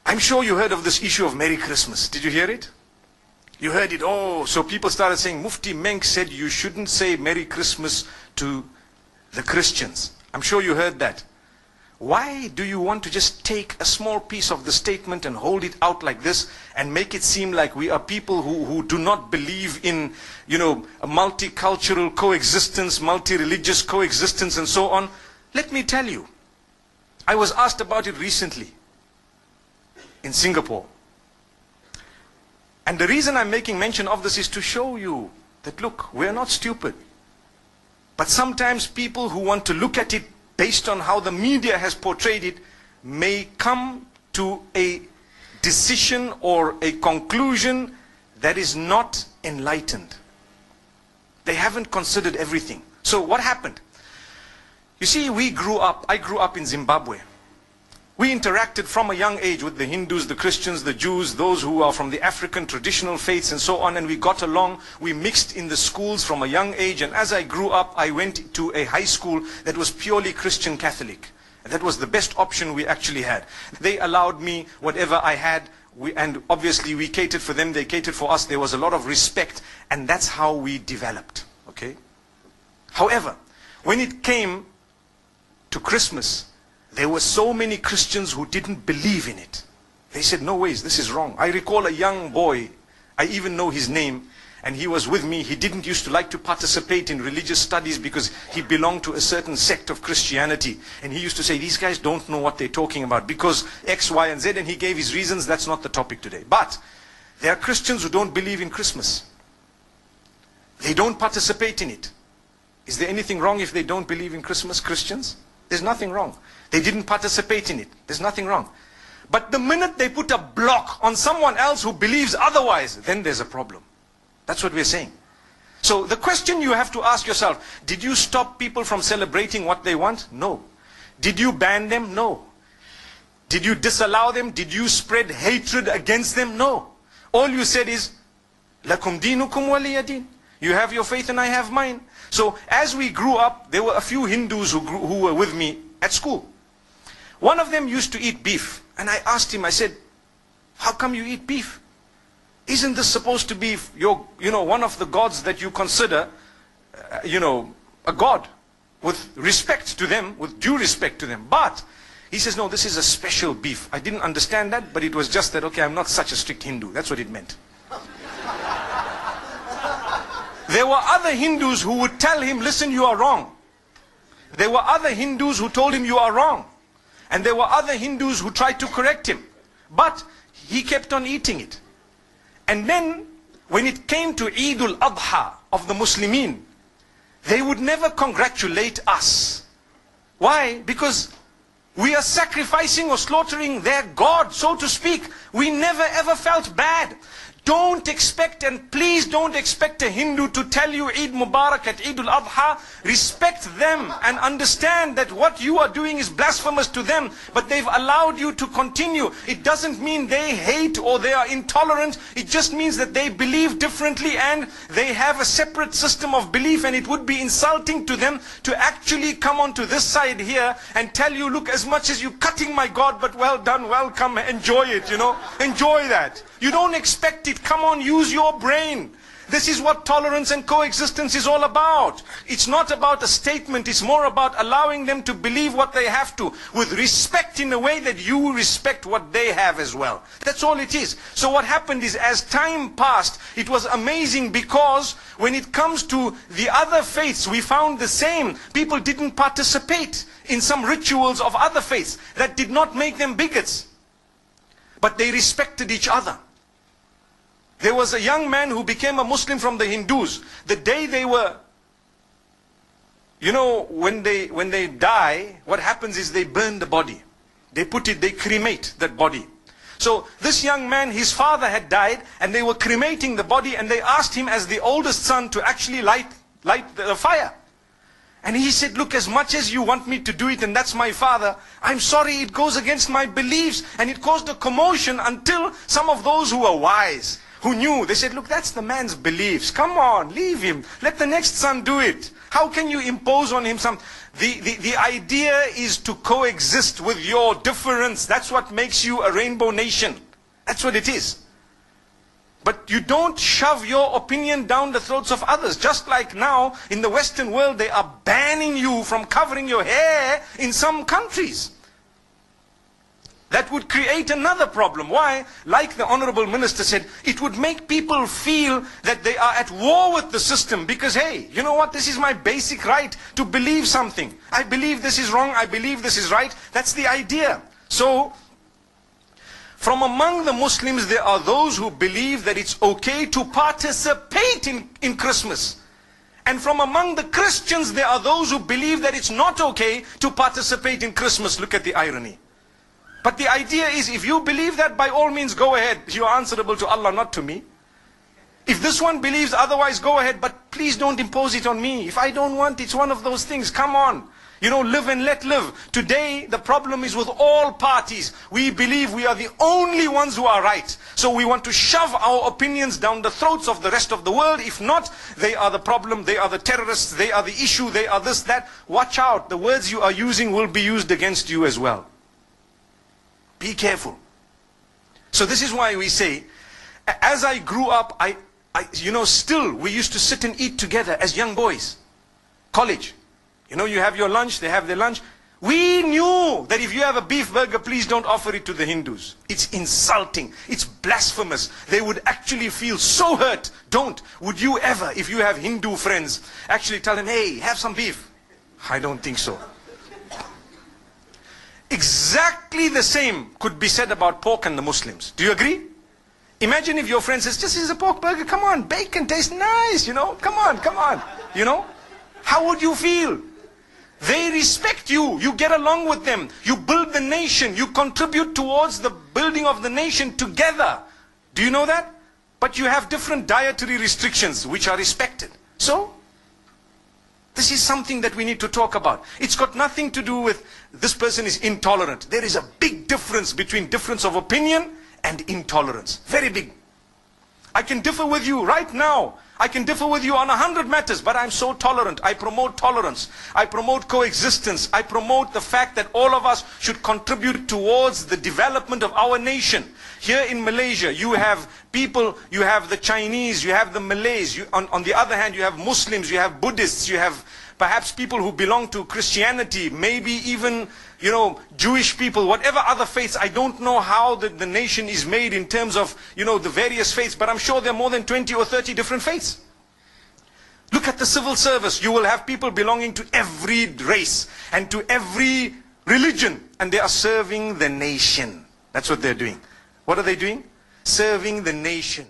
I'm sure you heard of this issue of Merry Christmas. Did you hear it? You heard it. Oh, so people started saying, Mufti Menk said you shouldn't say Merry Christmas to the Christians. I'm sure you heard that. Why do you want to just take a small piece of the statement and hold it out like this and make it seem like we are people who do not believe in, you know, a multicultural coexistence, multi-religious coexistence and so on? Let me tell you, I was asked about it recently in Singapore. And the reason I'm making mention of this is to show you that, look, we're not stupid. But sometimes people who want to look at it based on how the media has portrayed it may come to a decision or a conclusion that is not enlightened. They haven't considered everything. So what happened? You see, I grew up in Zimbabwe. We interacted from a young age with the Hindus, the Christians, the Jews, those who are from the African traditional faiths and so on, and we got along. We mixed in the schools from a young age, and as I grew up, I went to a high school that was purely Christian Catholic. And that was the best option we actually had. They allowed me whatever I had, and obviously we catered for them, they catered for us. There was a lot of respect, and that's how we developed. Okay? However, when it came to Christmas, there were so many Christians who didn't believe in it. They said, no ways, this is wrong. I recall a young boy, I even know his name, and he was with me. He didn't used to like to participate in religious studies because he belonged to a certain sect of Christianity. And he used to say, these guys don't know what they're talking about because X, Y, and Z, and he gave his reasons. That's not the topic today. But there are Christians who don't believe in Christmas. They don't participate in it. Is there anything wrong if they don't believe in Christmas, Christians? There's nothing wrong. They didn't participate in it. There's nothing wrong. But the minute they put a block on someone else who believes otherwise, then there's a problem. That's what we're saying. So the question you have to ask yourself, did you stop people from celebrating what they want? No. Did you ban them? No. Did you disallow them? Did you spread hatred against them? No. All you said is, Lakum dinukum waliya din. You have your faith and I have mine. So as we grew up, there were a few Hindus who were with me at school. One of them used to eat beef. And I asked him, I said, how come you eat beef? Isn't this supposed to be your, one of the gods that you consider, a god with respect to them, with due respect to them? But he says, no, this is a special beef. I didn't understand that, but it was just that, okay, I'm not such a strict Hindu. That's what it meant. There were other Hindus who would tell him, listen, you are wrong. There were other Hindus who told him you are wrong. And there were other Hindus who tried to correct him. But he kept on eating it. And then, when it came to Eid al-Adha of the Muslimin, they would never congratulate us. Why? Because we are sacrificing or slaughtering their God, so to speak. We never ever felt bad. Don't expect, and please don't expect a Hindu to tell you Eid Mubarak at Eid al-Adha. Respect them and understand that what you are doing is blasphemous to them, but they've allowed you to continue. It doesn't mean they hate or they are intolerant. It just means that they believe differently and they have a separate system of belief, and it would be insulting to them to actually come onto this side here and tell you, look, as much as you're cutting my God, but well done, welcome, enjoy it, enjoy that. You don't expect it. Come on, use your brain. This is what tolerance and coexistence is all about. It's not about a statement. It's more about allowing them to believe what they have to, with respect in a way that you respect what they have as well. That's all it is. So what happened is, as time passed, it was amazing, because when it comes to the other faiths, we found the same. People didn't participate in some rituals of other faiths. That did not make them bigots. But they respected each other. There was a young man who became a Muslim from the Hindus. The day they were, when they die, what happens is they burn the body. They cremate that body. So this young man, his father had died, and they were cremating the body, and they asked him as the oldest son to actually light the fire. And he said, look, as much as you want me to do it, and that's my father, I'm sorry, it goes against my beliefs. And it caused a commotion until some of those who were wise, who knew. They said, look, that's the man's beliefs. Come on, leave him. Let the next son do it. How can you impose on him some... The idea is to coexist with your difference. That's what makes you a rainbow nation. That's what it is. But you don't shove your opinion down the throats of others. Just like now, in the Western world, they are banning you from covering your hair in some countries. That would create another problem. Why? Like the Honorable Minister said, it would make people feel that they are at war with the system. Because, hey, you know what? This is my basic right to believe something. I believe this is wrong. I believe this is right. That's the idea. So, from among the Muslims, there are those who believe that it's okay to participate in Christmas. And from among the Christians, there are those who believe that it's not okay to participate in Christmas. Look at the irony. But the idea is, if you believe that, by all means, go ahead. You are answerable to Allah, not to me. If this one believes otherwise, go ahead. But please don't impose it on me. If I don't want, it's one of those things. Come on. You know, live and let live. Today, the problem is with all parties. We believe we are the only ones who are right. So we want to shove our opinions down the throats of the rest of the world. If not, they are the problem. They are the terrorists. They are the issue. They are this, that. Watch out. The words you are using will be used against you as well. Be careful. So this is why we say, as I grew up, still we used to sit and eat together as young boys. College. You know, you have your lunch, they have their lunch. We knew that if you have a beef burger, please don't offer it to the Hindus. It's insulting. It's blasphemous. They would actually feel so hurt. Don't. Would you ever, if you have Hindu friends, actually tell them, hey, have some beef? I don't think so. Exactly the same could be said about pork and the Muslims. Do you agree? Imagine if your friend says, this is a pork burger, come on, bacon tastes nice, you know, come on, you know. How would you feel? They respect you, you get along with them, you build the nation, you contribute towards the building of the nation together. Do you know that? But you have different dietary restrictions which are respected. So, this is something that we need to talk about. It's got nothing to do with this person is intolerant. There is a big difference between difference of opinion and intolerance. Very big. I can differ with you right now. I can differ with you on 100 matters, but I'm so tolerant. I promote tolerance. I promote coexistence. I promote the fact that all of us should contribute towards the development of our nation. Here in Malaysia, you have people, you have the Chinese, you have the Malays. On the other hand, you have Muslims, you have Buddhists, you have perhaps people who belong to Christianity, maybe even, you know, Jewish people, whatever other faiths. I don't know how the nation is made in terms of, you know, the various faiths, but I'm sure there are more than 20 or 30 different faiths. Look at the civil service. You will have people belonging to every race and to every religion, and they are serving the nation. That's what they're doing. What are they doing? Serving the nation.